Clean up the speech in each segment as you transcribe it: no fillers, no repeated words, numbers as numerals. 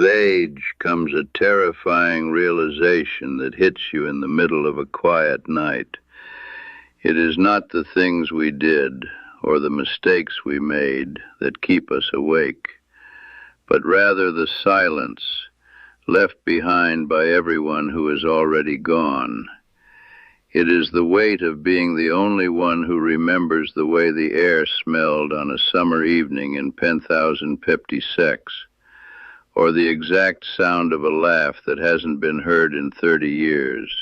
With age comes a terrifying realization that hits you in the middle of a quiet night. It is not the things we did or the mistakes we made that keep us awake, but rather the silence left behind by everyone who is already gone. It is the weight of being the only one who remembers the way the air smelled on a summer evening in Penthausen 56, or the exact sound of a laugh that hasn't been heard in 30 years.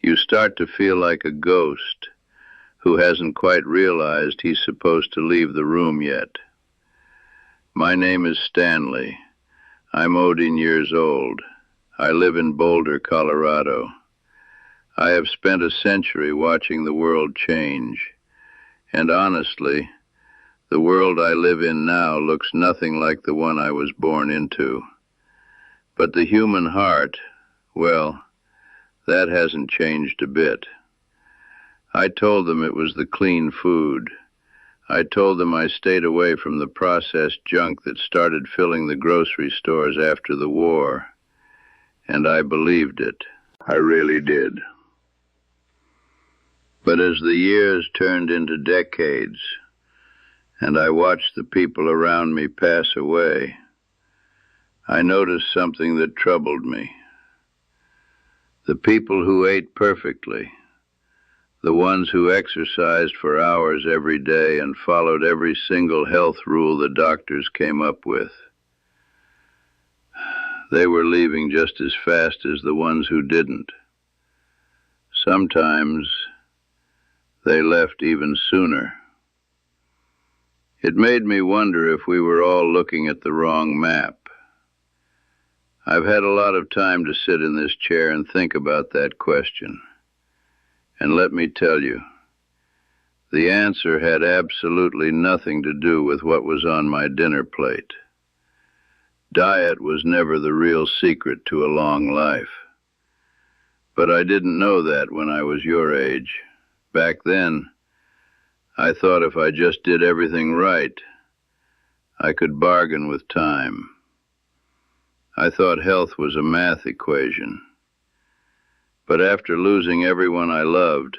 You start to feel like a ghost who hasn't quite realized he's supposed to leave the room yet. My name is Stanley. I'm 18 years old. I live in Boulder, Colorado. I have spent a century watching the world change, and honestly, the world I live in now looks nothing like the one I was born into. But the human heart, well, that hasn't changed a bit. I told them it was the clean food. I told them I stayed away from the processed junk that started filling the grocery stores after the war. And I believed it. I really did. But as the years turned into decades, and I watched the people around me pass away, I noticed something that troubled me. The people who ate perfectly, the ones who exercised for hours every day and followed every single health rule the doctors came up with, they were leaving just as fast as the ones who didn't. Sometimes they left even sooner. It made me wonder if we were all looking at the wrong map. I've had a lot of time to sit in this chair and think about that question. And let me tell you, the answer had absolutely nothing to do with what was on my dinner plate. Diet was never the real secret to a long life. But I didn't know that when I was your age. Back then, I thought if I just did everything right, I could bargain with time. I thought health was a math equation. But after losing everyone I loved,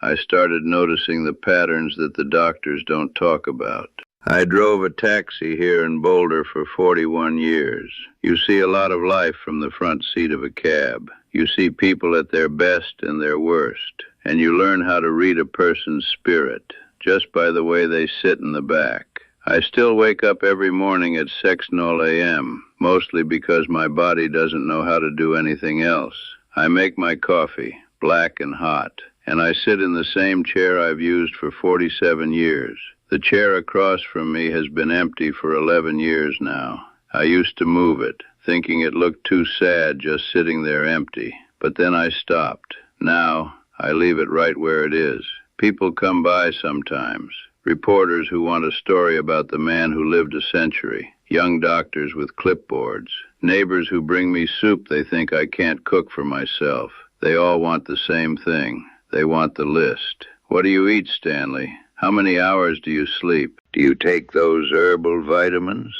I started noticing the patterns that the doctors don't talk about. I drove a taxi here in Boulder for 41 years. You see a lot of life from the front seat of a cab. You see people at their best and their worst. And you learn how to read a person's spirit just by the way they sit in the back. I still wake up every morning at 6:00 a.m., mostly because my body doesn't know how to do anything else. I make my coffee, black and hot, and I sit in the same chair I've used for 47 years. The chair across from me has been empty for 11 years now. I used to move it, thinking it looked too sad just sitting there empty, but then I stopped. Now, I leave it right where it is. People come by sometimes, reporters who want a story about the man who lived a century, young doctors with clipboards, neighbors who bring me soup they think I can't cook for myself. They all want the same thing. They want the list. What do you eat, Stanley? How many hours do you sleep? Do you take those herbal vitamins?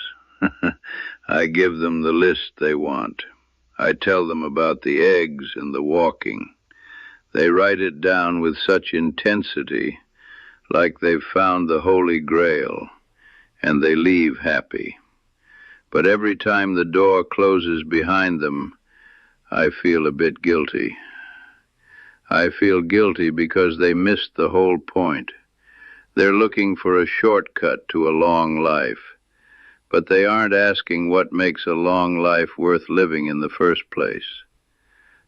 I give them the list they want. I tell them about the eggs and the walking. They write it down with such intensity, like they've found the Holy Grail, and they leave happy. But every time the door closes behind them, I feel a bit guilty. I feel guilty because they missed the whole point. They're looking for a shortcut to a long life, but they aren't asking what makes a long life worth living in the first place.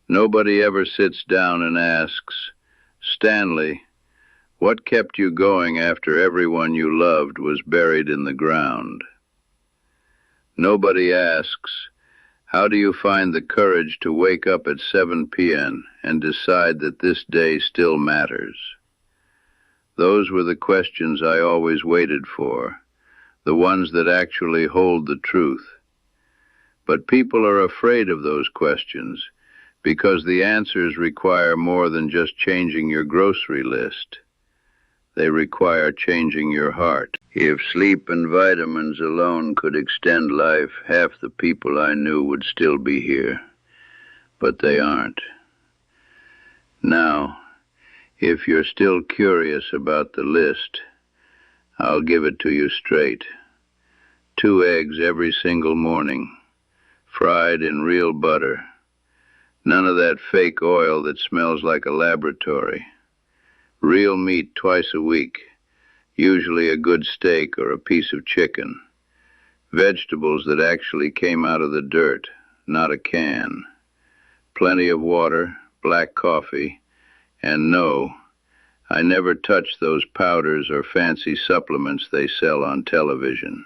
Nobody ever sits down and asks, Stanley, what kept you going after everyone you loved was buried in the ground? Nobody asks, how do you find the courage to wake up at 7 p.m. and decide that this day still matters? Those were the questions I always waited for, the ones that actually hold the truth. But people are afraid of those questions, because the answers require more than just changing your grocery list. They require changing your heart. If sleep and vitamins alone could extend life, half the people I knew would still be here. But they aren't. Now, if you're still curious about the list, I'll give it to you straight. 2 eggs every single morning, fried in real butter. None of that fake oil that smells like a laboratory. Real meat twice a week, usually a good steak or a piece of chicken. Vegetables that actually came out of the dirt, not a can. Plenty of water, black coffee, and no, I never touch those powders or fancy supplements they sell on television.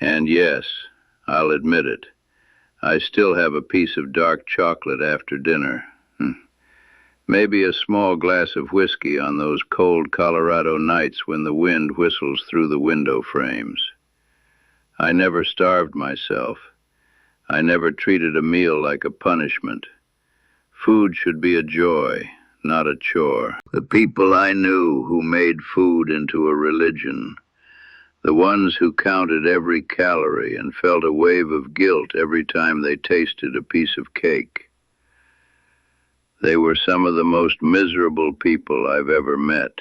And yes, I'll admit it, I still have a piece of dark chocolate after dinner. Maybe a small glass of whiskey on those cold Colorado nights when the wind whistles through the window frames. I never starved myself. I never treated a meal like a punishment. Food should be a joy, not a chore. The people I knew who made food into a religion, the ones who counted every calorie and felt a wave of guilt every time they tasted a piece of cake. They were some of the most miserable people I've ever met.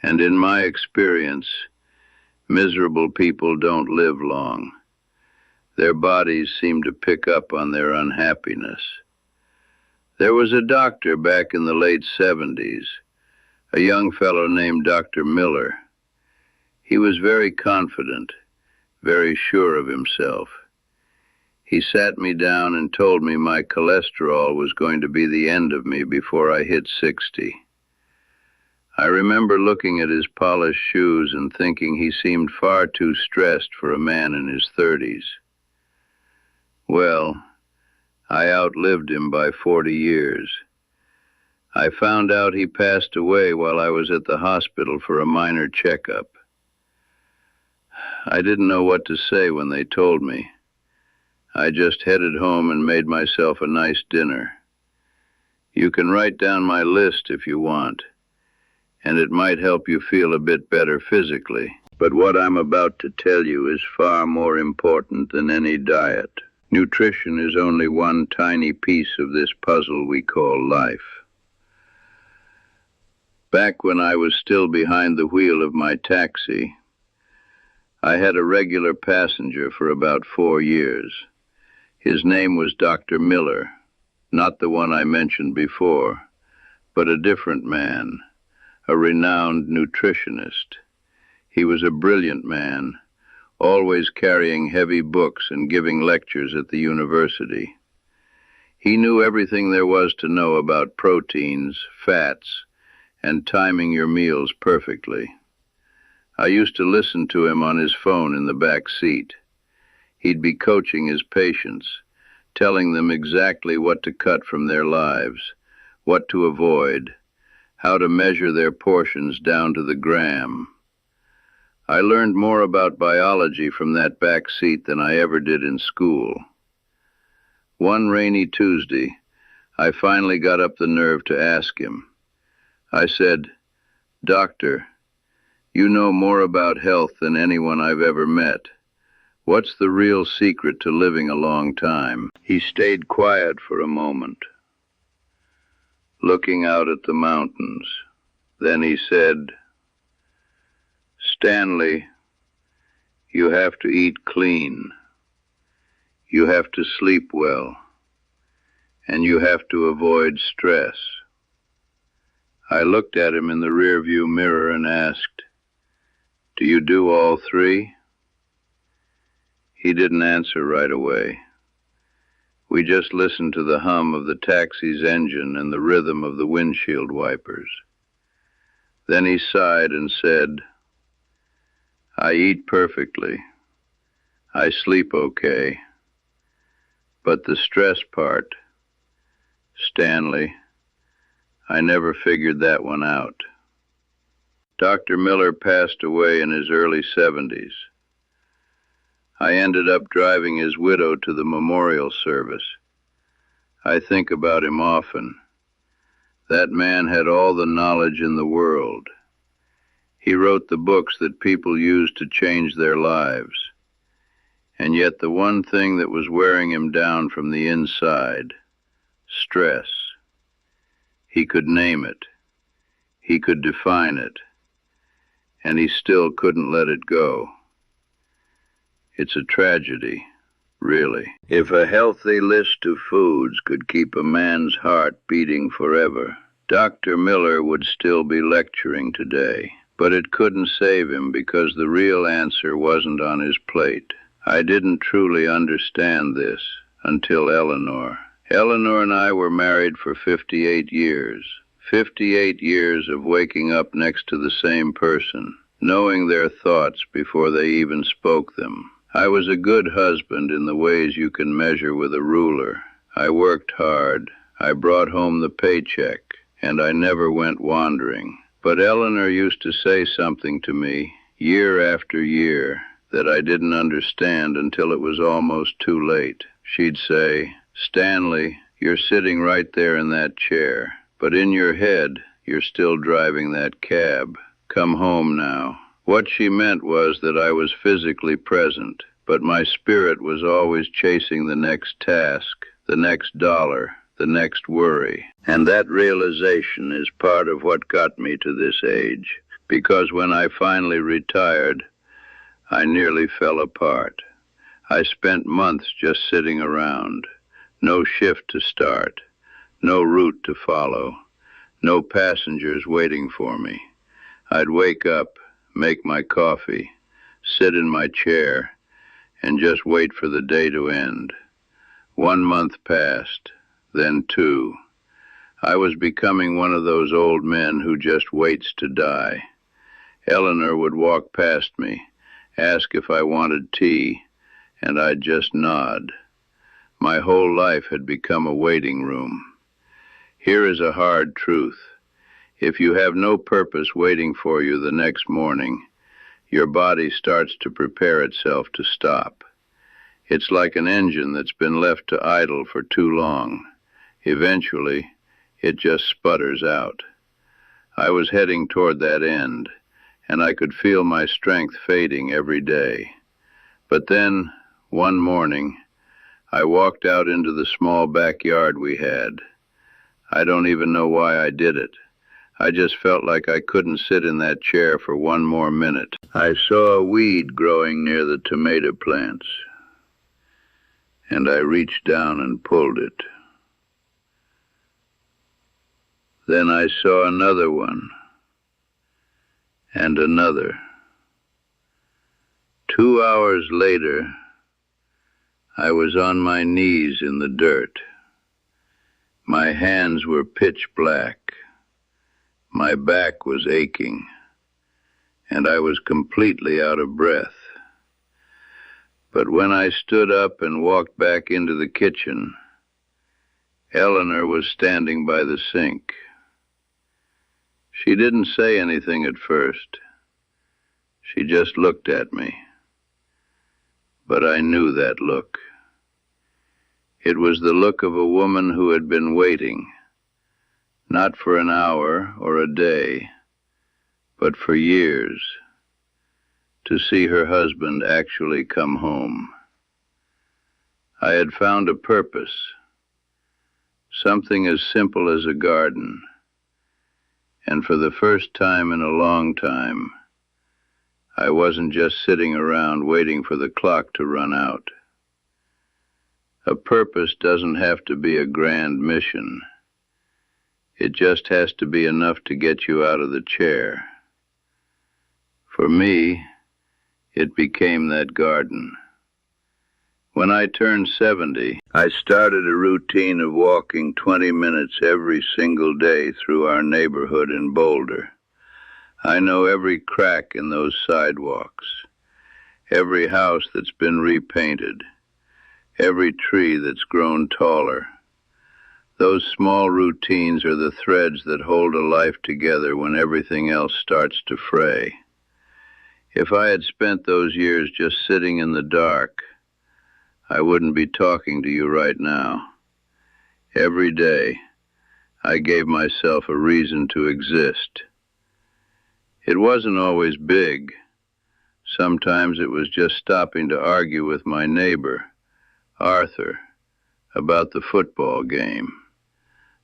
And in my experience, miserable people don't live long. Their bodies seem to pick up on their unhappiness. There was a doctor back in the late 70s, a young fellow named Dr. Miller. He was very confident, very sure of himself. He sat me down and told me my cholesterol was going to be the end of me before I hit 60. I remember looking at his polished shoes and thinking he seemed far too stressed for a man in his 30s. Well, I outlived him by 40 years. I found out he passed away while I was at the hospital for a minor checkup. I didn't know what to say when they told me. I just headed home and made myself a nice dinner. You can write down my list if you want, and it might help you feel a bit better physically. But what I'm about to tell you is far more important than any diet. Nutrition is only one tiny piece of this puzzle we call life. Back when I was still behind the wheel of my taxi, I had a regular passenger for about 4 years. His name was Dr. Miller, not the one I mentioned before, but a different man, a renowned nutritionist. He was a brilliant man, always carrying heavy books and giving lectures at the university. He knew everything there was to know about proteins, fats, and timing your meals perfectly. I used to listen to him on his phone in the back seat. He'd be coaching his patients, telling them exactly what to cut from their lives, what to avoid, how to measure their portions down to the gram. I learned more about biology from that back seat than I ever did in school. One rainy Tuesday, I finally got up the nerve to ask him. I said, "Doctor, you know more about health than anyone I've ever met. What's the real secret to living a long time?" He stayed quiet for a moment, looking out at the mountains. Then he said, "Stanley, you have to eat clean. You have to sleep well. And you have to avoid stress." I looked at him in the rearview mirror and asked, "Do you do all three?" He didn't answer right away. We just listened to the hum of the taxi's engine and the rhythm of the windshield wipers. Then he sighed and said, "I eat perfectly. I sleep okay. But the stress part, Stanley, I never figured that one out." Dr. Miller passed away in his early 70s. I ended up driving his widow to the memorial service. I think about him often. That man had all the knowledge in the world. He wrote the books that people used to change their lives. And yet the one thing that was wearing him down from the inside, stress. He could name it. He could define it. And he still couldn't let it go. It's a tragedy, really. If a healthy list of foods could keep a man's heart beating forever, Dr. Miller would still be lecturing today. But it couldn't save him because the real answer wasn't on his plate. I didn't truly understand this until Eleanor. Eleanor and I were married for 58 years. 58 years of waking up next to the same person, knowing their thoughts before they even spoke them. I was a good husband in the ways you can measure with a ruler. I worked hard. I brought home the paycheck, and I never went wandering. But Eleanor used to say something to me, year after year, that I didn't understand until it was almost too late. She'd say, "Stanley, you're sitting right there in that chair, but in your head, you're still driving that cab. Come home now." What she meant was that I was physically present, but my spirit was always chasing the next task, the next dollar, the next worry. And that realization is part of what got me to this age, because when I finally retired, I nearly fell apart. I spent months just sitting around. No shift to start, no route to follow, no passengers waiting for me. I'd wake up, make my coffee, sit in my chair, and just wait for the day to end. 1 month passed, then 2. I was becoming one of those old men who just waits to die. Eleanor would walk past me, ask if I wanted tea, and I'd just nod. My whole life had become a waiting room. Here is a hard truth. If you have no purpose waiting for you the next morning, your body starts to prepare itself to stop. It's like an engine that's been left to idle for too long. Eventually, it just sputters out. I was heading toward that end, and I could feel my strength fading every day. But then, one morning, I walked out into the small backyard we had. I don't even know why I did it. I just felt like I couldn't sit in that chair for 1 more minute. I saw a weed growing near the tomato plants, and I reached down and pulled it. Then I saw another one, and another. 2 hours later, I was on my knees in the dirt. My hands were pitch black. My back was aching, and I was completely out of breath. But when I stood up and walked back into the kitchen, Eleanor was standing by the sink. She didn't say anything at first. She just looked at me. But I knew that look. It was the look of a woman who had been waiting, not for an hour or a day, but for years, to see her husband actually come home. I had found a purpose, something as simple as a garden, and for the first time in a long time, I wasn't just sitting around waiting for the clock to run out. A purpose doesn't have to be a grand mission. It just has to be enough to get you out of the chair. For me, it became that garden. When I turned 70, I started a routine of walking 20 minutes every single day through our neighborhood in Boulder. I know every crack in those sidewalks, every house that's been repainted, every tree that's grown taller. Those small routines are the threads that hold a life together when everything else starts to fray. If I had spent those years just sitting in the dark, I wouldn't be talking to you right now. Every day, I gave myself a reason to exist. It wasn't always big. Sometimes it was just stopping to argue with my neighbor, Arthur, about the football game.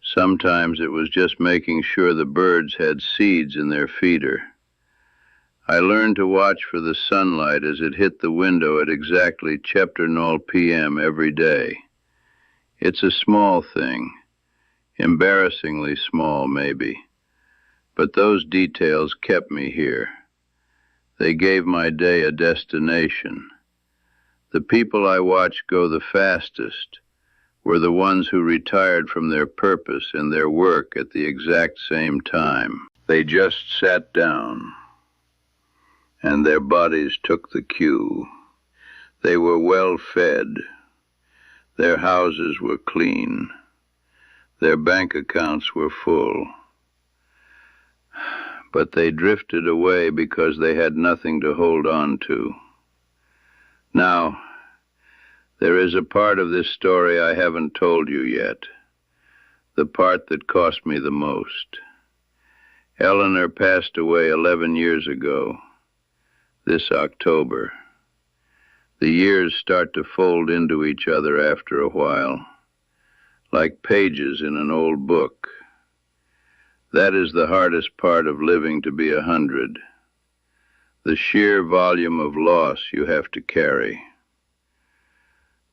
Sometimes it was just making sure the birds had seeds in their feeder. I learned to watch for the sunlight as it hit the window at exactly chapter 0 p.m. every day. It's a small thing, embarrassingly small maybe, but those details kept me here. They gave my day a destination. The people I watched go the fastest were the ones who retired from their purpose and their work at the exact same time. They just sat down, and their bodies took the cue. They were well fed. Their houses were clean. Their bank accounts were full. But they drifted away because they had nothing to hold on to. Now, there is a part of this story I haven't told you yet, the part that cost me the most. Eleanor passed away 11 years ago, this October. The years start to fold into each other after a while, like pages in an old book. That is the hardest part of living to be 100, the sheer volume of loss you have to carry.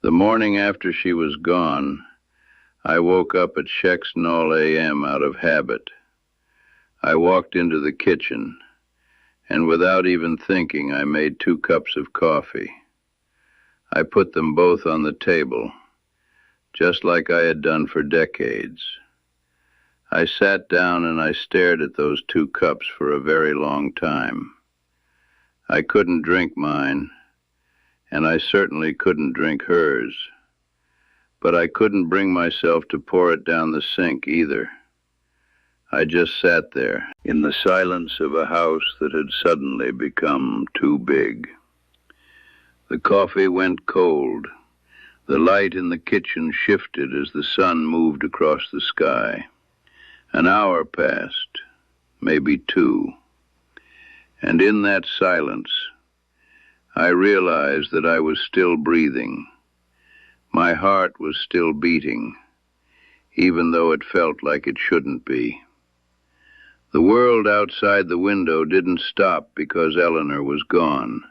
The morning after she was gone, I woke up at 6:00 a.m. out of habit. I walked into the kitchen, and without even thinking, I made 2 cups of coffee. I put them both on the table, just like I had done for decades. I sat down and I stared at those 2 cups for a very long time. I couldn't drink mine, and I certainly couldn't drink hers, but I couldn't bring myself to pour it down the sink either. I just sat there, in the silence of a house that had suddenly become too big. The coffee went cold. The light in the kitchen shifted as the sun moved across the sky. An hour passed, maybe 2, and in that silence, I realized that I was still breathing. My heart was still beating, even though it felt like it shouldn't be. The world outside the window didn't stop because Eleanor was gone.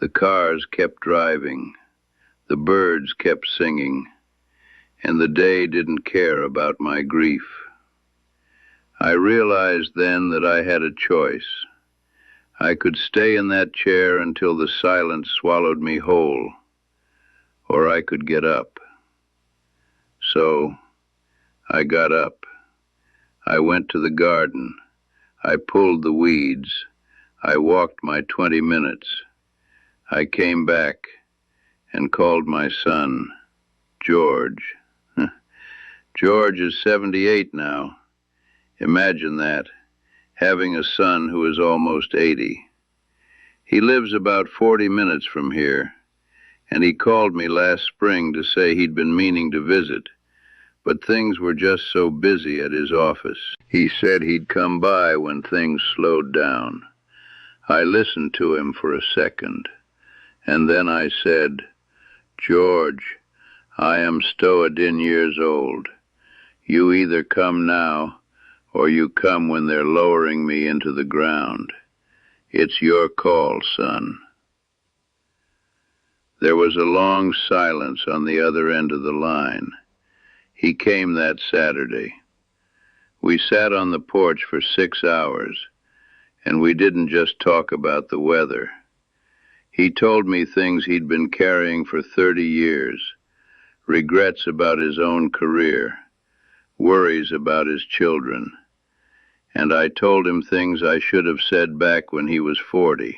The cars kept driving, the birds kept singing, and the day didn't care about my grief. I realized then that I had a choice. I could stay in that chair until the silence swallowed me whole, or I could get up. So I got up. I went to the garden. I pulled the weeds. I walked my 20 minutes. I came back and called my son, George. George is 78 now. Imagine that, having a son who is almost 80. He lives about 40 minutes from here, and he called me last spring to say he'd been meaning to visit, but things were just so busy at his office. He said he'd come by when things slowed down. I listened to him for a second, and then I said, George, I am stowed-in years old. You either come now, or you come when they're lowering me into the ground. It's your call, son. There was a long silence on the other end of the line. He came that Saturday. We sat on the porch for 6 hours, and we didn't just talk about the weather. He told me things he'd been carrying for 30 years, regrets about his own career, worries about his children. And I told him things I should have said back when he was 40,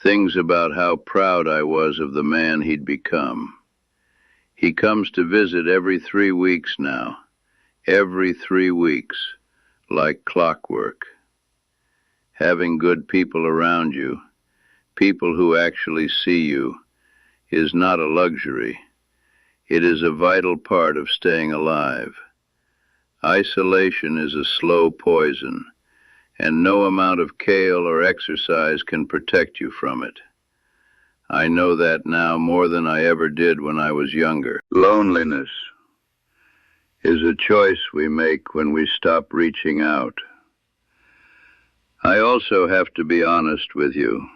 things about how proud I was of the man he'd become. He comes to visit every 3 weeks now, every 3 weeks, like clockwork. Having good people around you, people who actually see you, is not a luxury. It is a vital part of staying alive. Isolation is a slow poison, and no amount of kale or exercise can protect you from it. I know that now more than I ever did when I was younger. Loneliness is a choice we make when we stop reaching out. I also have to be honest with you,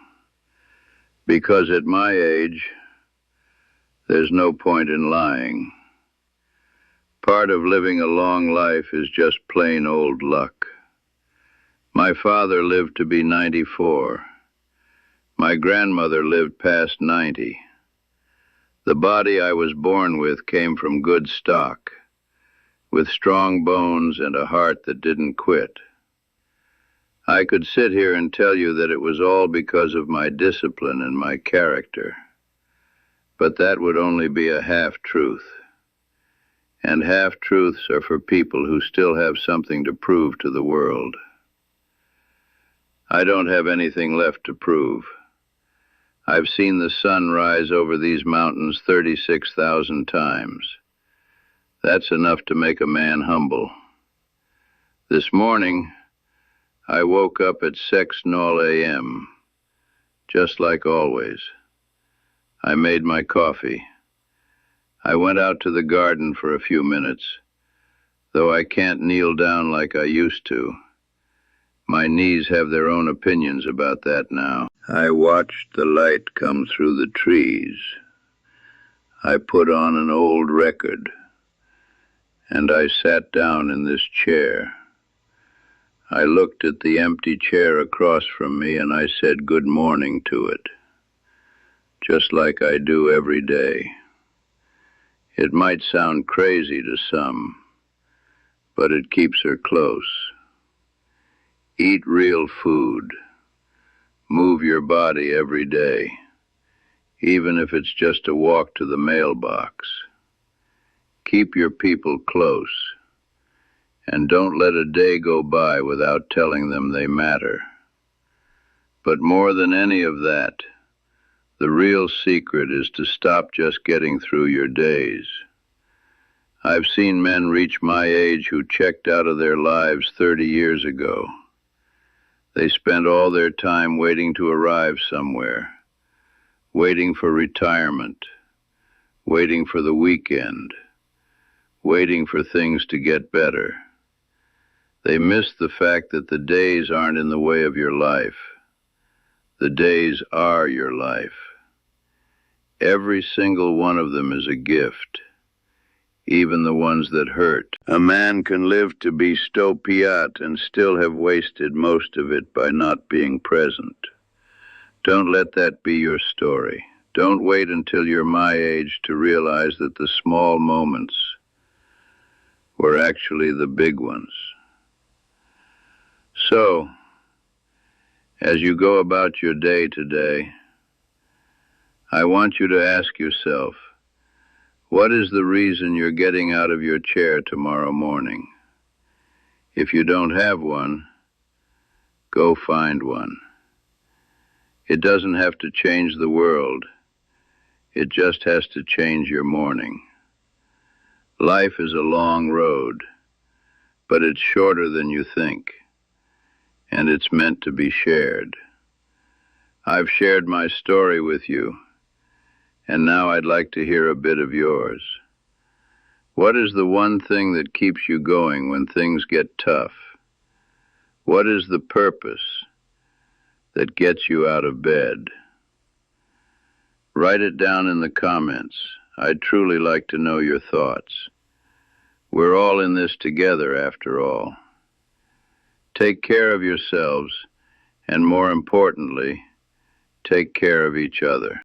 because at my age, there's no point in lying. Part of living a long life is just plain old luck. My father lived to be 94. My grandmother lived past 90. The body I was born with came from good stock, with strong bones and a heart that didn't quit. I could sit here and tell you that it was all because of my discipline and my character, but that would only be a half-truth. And half-truths are for people who still have something to prove to the world. I don't have anything left to prove. I've seen the sun rise over these mountains 36,000 times. That's enough to make a man humble. This morning, I woke up at 6:00 a.m., just like always. I made my coffee. I went out to the garden for a few minutes, though I can't kneel down like I used to. My knees have their own opinions about that now. I watched the light come through the trees. I put on an old record, and I sat down in this chair. I looked at the empty chair across from me, and I said good morning to it, just like I do every day. It might sound crazy to some, but it keeps her close. Eat real food. Move your body every day, even if it's just a walk to the mailbox. Keep your people close, and don't let a day go by without telling them they matter. But more than any of that, the real secret is to stop just getting through your days. I've seen men reach my age who checked out of their lives 30 years ago. They spent all their time waiting to arrive somewhere, waiting for retirement, waiting for the weekend, waiting for things to get better. They missed the fact that the days aren't in the way of your life. The days are your life. Every single one of them is a gift, even the ones that hurt. A man can live to be stopiat and still have wasted most of it by not being present. Don't let that be your story. Don't wait until you're my age to realize that the small moments were actually the big ones. So, as you go about your day today, I want you to ask yourself, what is the reason you're getting out of your chair tomorrow morning? If you don't have one, go find one. It doesn't have to change the world. It just has to change your morning. Life is a long road, but it's shorter than you think, and it's meant to be shared. I've shared my story with you, and now I'd like to hear a bit of yours. What is the one thing that keeps you going when things get tough? What is the purpose that gets you out of bed? Write it down in the comments. I'd truly like to know your thoughts. We're all in this together, after all. Take care of yourselves, and more importantly, take care of each other.